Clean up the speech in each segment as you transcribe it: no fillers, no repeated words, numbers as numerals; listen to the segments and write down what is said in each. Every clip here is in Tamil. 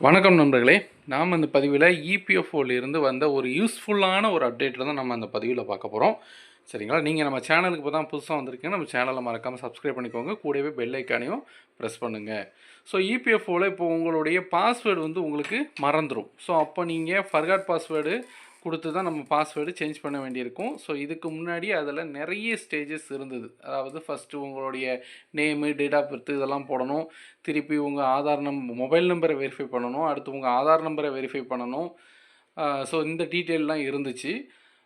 வணக்கம் நண்பர்களே. நாம் இந்த பதிவில் இபிஎஃப்ஓலேருந்து வந்த ஒரு யூஸ்ஃபுல்லான ஒரு அப்டேட் தான் நம்ம அந்த பதிவில் பார்க்க போகிறோம். சரிங்களா? நீங்கள் நம்ம சேனலுக்கு இப்போ தான் புதுசாக வந்திருக்கீங்க, நம்ம சேனலை மறக்காமல் சப்ஸ்கிரைப் பண்ணிக்கோங்க. கூடவே பெல் ஐக்கானையும் ப்ரெஸ் பண்ணுங்கள். ஸோ இபிஎஃப்ஓவில் இப்போ உங்களுடைய பாஸ்வேர்டு உங்களுக்கு மறந்துடும். ஸோ அப்போ நீங்கள் ஃபர்காட் பாஸ்வேர்டு கொடுத்து தான் நம்ம பாஸ்வேர்டு சேஞ்ச் பண்ண வேண்டியிருக்கும். ஸோ இதுக்கு முன்னாடி அதில் நிறைய ஸ்டேஜஸ் இருந்தது. அதாவது ஃபஸ்ட்டு உங்களுடைய நேமு, டேட் ஆஃப் பர்த் இதெல்லாம் போடணும். திருப்பி உங்கள் ஆதார் மொபைல் நம்பரை வெரிஃபை பண்ணணும். அடுத்து உங்கள் ஆதார் நம்பரை வெரிஃபை பண்ணணும். ஸோ இந்த டீட்டெயிலெலாம் இருந்துச்சு.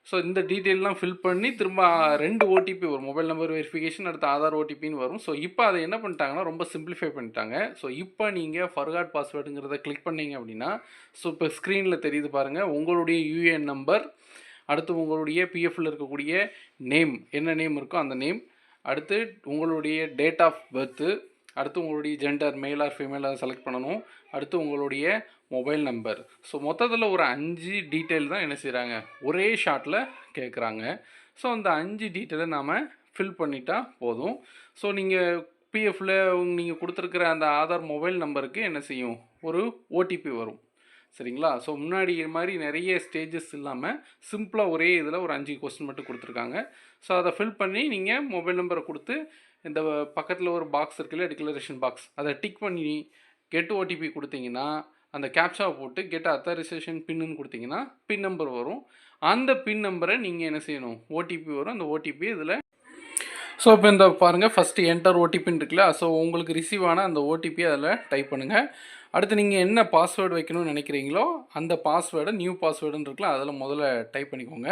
ஸோ இந்த டீட்டெயிலெலாம் ஃபில் பண்ணி திரும்ப 2 ஓடிபி வரும். மொபைல் நம்பர் வெரிஃபிகேஷன், அடுத்து ஆதார் ஓடிபின்னு வரும். ஸோ இப்போ அதை என்ன பண்ணிட்டாங்கன்னா ரொம்ப சிம்பிளிஃபை பண்ணிட்டாங்க. ஸோ இப்போ நீங்கள் ஃபர்காட் பாஸ்வேர்டுங்கிறத கிளிக் பண்ணிங்க அப்படின்னா, ஸோ இப்போ ஸ்க்ரீனில் தெரியுது பாருங்கள், உங்களுடைய யூஏஎன் நம்பர், அடுத்து உங்களுடைய பிஎஃப்பில் இருக்கக்கூடிய நேம், என்ன நேம் இருக்கோ அந்த நேம், அடுத்து உங்களுடைய டேட் ஆஃப் பர்த்து, அடுத்து உங்களுடைய ஜெண்டர் மேல் ஆர் ஃபீமேல் அதை செலக்ட் பண்ணணும், அடுத்து உங்களுடைய மொபைல் நம்பர். ஸோ மொத்தத்தில் ஒரு 5 டீட்டெயில் தான் என்ன செய்கிறாங்க, ஒரே ஷாட்டில் கேட்குறாங்க. ஸோ அந்த 5 டீட்டெயிலை நாம் ஃபில் பண்ணிட்டா போதும். ஸோ நீங்கள் பிஎஃப்பில் நீங்கள் கொடுத்துருக்குற அந்த ஆதார் மொபைல் நம்பருக்கு என்ன செய்யும், ஒரு ஓடிபி வரும். சரிங்களா? ஸோ முன்னாடி மாதிரி நிறைய ஸ்டேஜஸ் இல்லாமல் சிம்பிளாக ஒரே இதில் ஒரு 5 கொஸ்டின் மட்டும் கொடுத்துருக்காங்க. ஸோ அதை ஃபில் பண்ணி நீங்கள் மொபைல் நம்பரை கொடுத்து இந்த பக்கத்தில் ஒரு பாக்ஸ் இருக்குல்ல, டிக்ளரேஷன் பாக்ஸ், அதை டிக் பண்ணி கெட் ஓடிபி கொடுத்தீங்கன்னா, அந்த கேப்சாவை போட்டு கெட் அத்தாரைசேஷன் பின்னு கொடுத்தீங்கன்னா பின் நம்பர் வரும். அந்த பின் நம்பரை நீங்கள் என்ன செய்யணும், ஓடிபி வரும். அந்த ஓடிபி இதில் ஸோ இப்போ இந்த பாருங்கள், ஃபஸ்ட்டு என்டர் ஓடிபின்னு இருக்குல்ல, ஸோ உங்களுக்கு ரிசீவ் ஆன அந்த ஓடிபி அதில் டைப் பண்ணுங்கள். அடுத்து நீங்கள் என்ன பாஸ்வேர்டு வைக்கணும்னு நினைக்கிறீங்களோ அந்த பாஸ்வேர்டை, நியூ பாஸ்வேர்டுன்னு இருக்குல்ல, அதில் முதல்ல டைப் பண்ணிக்கோங்க.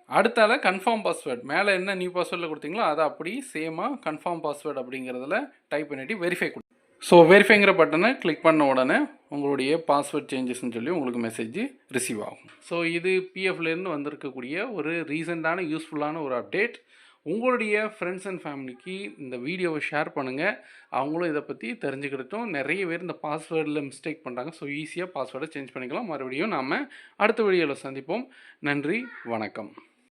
அடுத்தால கன்ஃபார்ம் பாஸ்வேர்டு, மேலே என்ன நியூ பாஸ்வேர்டில் கொடுத்தீங்களோ அதை அப்படி சேமாக கன்ஃபார்ம் பாஸ்வேர்டு அப்படிங்கிறதுல டைப் பண்ணிவிட்டு வெரிஃபை கொடு. ஸோ வெரிஃபைங்கிற பட்டனை கிளிக் பண்ண உடனே உங்களுடைய பாஸ்வேர்ட் சேஞ்சஸ்ன்னு சொல்லி உங்களுக்கு மெசேஜ் ரிசீவ் ஆகும். ஸோ இது பிஎஃப்லேருந்து வந்திருக்கக்கூடிய ஒரு ரீசெண்டான யூஸ்ஃபுல்லான ஒரு அப்டேட். உங்களுடைய ஃப்ரெண்ட்ஸ் அண்ட் ஃபேமிலிக்கு இந்த வீடியோவை ஷேர் பண்ணுங்கள். அவங்களும் இதை பற்றி தெரிஞ்சுக்கிட்டோம். நிறைய பேர் இந்த பாஸ்வேர்டில் மிஸ்டேக் பண்ணுறாங்க. ஸோ ஈஸியாக பாஸ்வேர்டை சேஞ்ச் பண்ணிக்கலாம். மறுபடியும் நாம் அடுத்த வீடியோவில் சந்திப்போம். நன்றி, வணக்கம்.